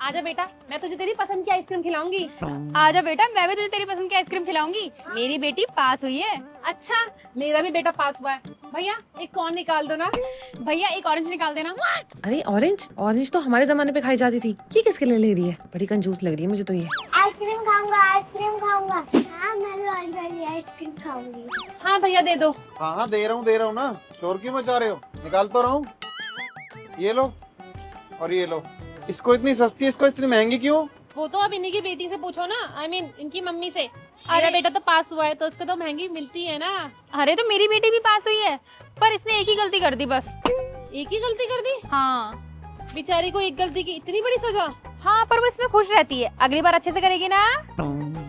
आजा बेटा, मैं तुझे तेरी पसंद की आइसक्रीम खिलाऊंगी। आजा बेटा, मैं भी तुझे तेरी पसंद की आइसक्रीम खिलाऊंगी। मेरी बेटी पास हुई है। अच्छा, मेरा भी बेटा पास हुआ है। भैया एक कौन निकाल दो ना। भैया एक ऑरेंज निकाल देना। अरे ऑरेंज ऑरेंज तो हमारे जमाने पे खाई जाती थी, ये किसके लिए ले रही है? बड़ी कंजूस लग रही है मुझे तो ये। आइसक्रीम खाऊंगा, आइसक्रीम खाऊंगा। हाँ, मैं भी ऑरेंज वाली आइसक्रीम खाऊंगी। हाँ भैया दे दो। हाँ दे रहा हूँ ना, शोर क्यों मचा रहे हो? निकाल तो रहा हूँ। ये लो और ये लो। इसको इतनी सस्ती, इसको इतनी महंगी क्यों? वो तो अब इन्हीं की बेटी से पूछो ना, I mean, इनकी मम्मी से। मेरा बेटा तो पास हुआ है तो उसको तो महंगी मिलती है ना। अरे तो मेरी बेटी भी पास हुई है, पर इसने एक ही गलती कर दी बस। एक ही गलती कर दी? हाँ बेचारी को एक गलती की इतनी बड़ी सजा। हाँ, पर वो इसमें खुश रहती है। अगली बार अच्छे से करेगी ना।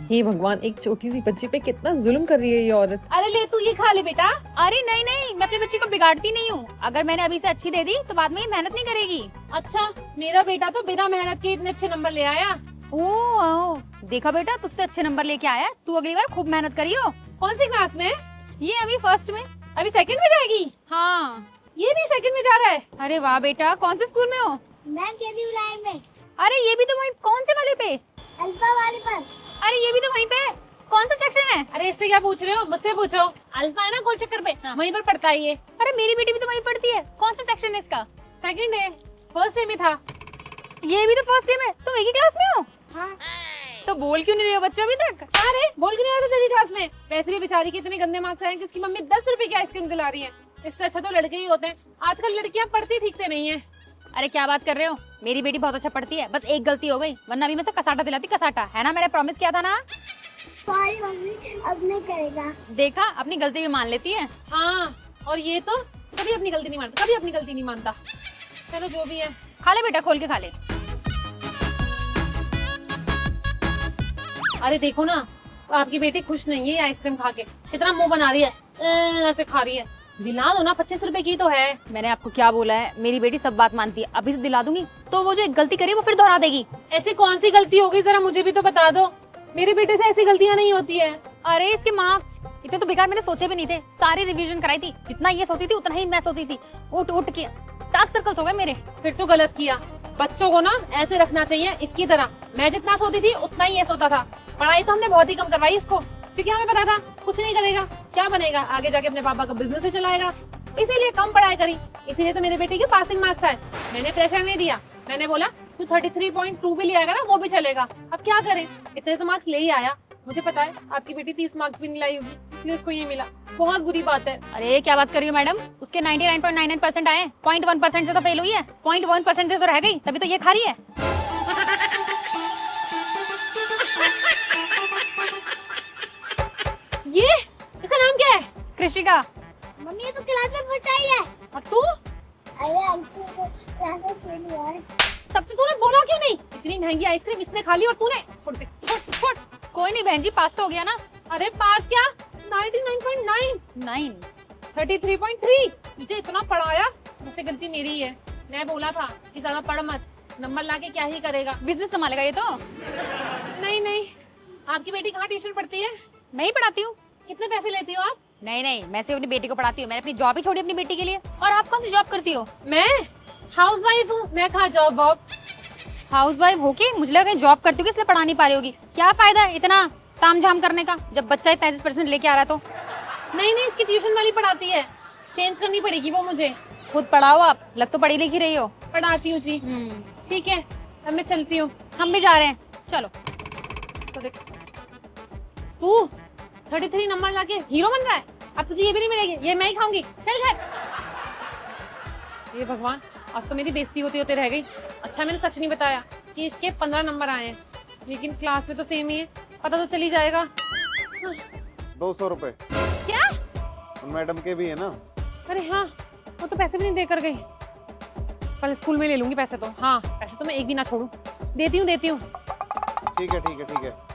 हे भगवान, एक छोटी सी बच्ची पे कितना जुल्म कर रही है ये औरत। अरे ले तू ये खा ले बेटा। अरे नहीं नहीं, मैं अपनी बच्ची को बिगाड़ती नहीं हूँ। अगर मैंने अभी से अच्छी दे दी तो बाद में ये मेहनत नहीं करेगी। अच्छा, मेरा बेटा तो बिना मेहनत के इतने अच्छे नंबर ले आया। ओह देखा बेटा, तुझसे अच्छे नंबर लेके आया। तू अगली बार खूब मेहनत करियो। कौन सी क्लास में? ये अभी फर्स्ट में। अभी सेकंड में जाएगी? हाँ। ये भी सेकंड में जा रहा है? अरे वाह बेटा, कौन से स्कूल में हो? मैं केबी लाइन में, अरे ये भी तो वहीं, कौन से वाले पे? अल्फा वाली पर। अरे ये भी तो वहीं पे। कौन सा सेक्शन है? अरे इससे क्या पूछ रहे हो? मुझसे पूछो। अल्फा है ना गोल चक्कर पे, वहीं पर पढ़ता है ये। अरे मेरी बेटी भी तो वहीं पढ़ती है। कौन सा सेक्शन है इसका? सेकंड है, फर्स्ट डे में था। ये भी तो फर्स्ट ईयर में। तुम एक ही क्लास में हो? हाँ, तो बोल क्यों नहीं रहे हो बच्चों अभी तक? अरे बोल क्यों नहीं रहा था तेरी क्लास में? वैसे भी बेचारी के इतने गंदे मार्क्स आए हैं कि उसकी मम्मी 10 रुपए की आइसक्रीम दिला रही है। इससे अच्छा तो लड़के ही होते हैं। आजकल लड़कियां पढ़ती ठीक से नहीं है। अरे क्या बात कर रहे हो, मेरी बेटी बहुत अच्छा पढ़ती है। बस एक गलती हो गई, वरना अभी मैं से कसाटा दिलाती। कसाटा है ना, मैंने प्रॉमिस किया था ना। सॉरी मम्मी, अब नहीं करेगा। देखा, अपनी गलती भी मान लेती है। हाँ, और ये तो कभी अपनी गलती नहीं मानता, कभी अपनी गलती नहीं मानता। चलो जो भी है। खा ले बेटा, खोल के खा ले। अरे देखो ना, आपकी बेटी खुश नहीं है आइसक्रीम खा के। कितना मुंह बना रही है, ऐसे खा रही है। दिला दो ना, 25 रुपए की तो है। मैंने आपको क्या बोला है, मेरी बेटी सब बात मानती है। अभी से दिला दूंगी तो वो जो एक गलती करी वो फिर दोहरा देगी। ऐसी कौन सी गलती हो गई, जरा मुझे भी तो बता दो। मेरे बेटे से ऐसी गलतियां नहीं होती है। अरे इसके मार्क्स इतने तो बेकार मैंने सोचे भी नहीं थे। सारी रिवीजन कराई थी, जितना ये सोची थी उतना ही मैं सोची थी। उठ उठ के डार्क सर्कल्स हो गए मेरे। फिर तो गलत किया। बच्चों को ना ऐसे रखना चाहिए इसकी तरह। मैं जितना सोती थी उतना ही ये सोता था। पढ़ाई तो हमने बहुत ही कम करवाई इसको, क्योंकि हमें पता था कुछ नहीं करेगा। क्या बनेगा आगे जाके? अपने पापा का बिजनेस ही चलाएगा। इसीलिए कम पढ़ाई करी, इसीलिए तो मेरे बेटे के पासिंग मार्क्स आए। मैंने प्रेशर नहीं दिया, मैंने बोला तू 33.2 भी ले आएगा ना वो भी चलेगा। अब क्या करें, इतने तो मार्क्स ले ही आया। मुझे पता है आपकी बेटी 30 मार्क्स भी नहीं लाई होगी, इसलिए उसको ये मिला। बहुत बुरी बात है। अरे क्या बात कर रही हो मैडम, उसके 99.99% आए। 0.1% से तो फेल हुई है। 0.1% से तो रह गई, तभी तो ये खा रही है। ये इसका नाम क्या है? कृषिका। मम्मी ये तो क्लास में फर्स्ट आई है। और तू? अरे अंकल को क्लास में फेल हुआ है। तब से तूने बोला क्यों नहीं? इतनी महंगी आइसक्रीम इसने खा ली और तूने छोड़। कोई नहीं बहन जी, पास तो हो गया ना। अरे पास क्या, 99.9। 9। 33.3। तुझे इतना पढ़ाया, मुझसे गलती मेरी ही है। मैं बोला था कि ज्यादा पढ़ मत, नंबर लाके क्या ही करेगा। बिजनेस संभालेगा ये तो। नहीं नहीं, आपकी बेटी कहाँ ट्यूशन पढ़ती है? मैं ही पढ़ाती हूँ। कितने पैसे लेती हो आप? नहीं नहीं, मैं सिर्फ अपनी बेटी को पढ़ाती हूँ। मैंने अपनी जॉब ही छोड़ी अपनी बेटी के लिए। और आप कौन सी जॉब करती हो? मैं हाउसवाइफ हूँ। मैं कहाँ जॉब वॉब? हाउसवाइफ होके मुझे लगा कहीं जॉब करती होगी इसलिए पढ़ा नहीं पा रही होगी। क्या फायदा है इतना तामझाम करने का जब बच्चा 33% लेके आ रहा है तो। नहीं नहीं, इसकी ट्यूशन वाली पढ़ाती है, चेंज करनी पड़ेगी वो मुझे। खुद पढ़ाओ आप, लग तो पढ़ी लिखी रही हो। पढ़ाती हूँ जी। ठीक है, अब मैं चलती हूँ। हम भी जा रहे हैं, चलो। तो देख, तू 33 नंबर लाके हीरो बन रहा है। अब तुझे ये भी नहीं मिलेगी, ये मैं ही खाऊंगी। चल घर। ये भगवान, आज तो मेरी बेइज्जती होती होते रह गई। अच्छा मैंने सच नहीं बताया कि इसके 15 नंबर आए हैं, लेकिन क्लास में तो सेम ही है। पता तो चली जाएगा। 200 रुपए क्या? मैडम के भी है ना। अरे हाँ, वो तो पैसे भी नहीं देकर गई। कल स्कूल में ले लूंगी पैसे तो। हाँ, पैसे तो मैं एक भी ना छोड़ू। देती हूँ। ठीक है ठीक है ठीक है।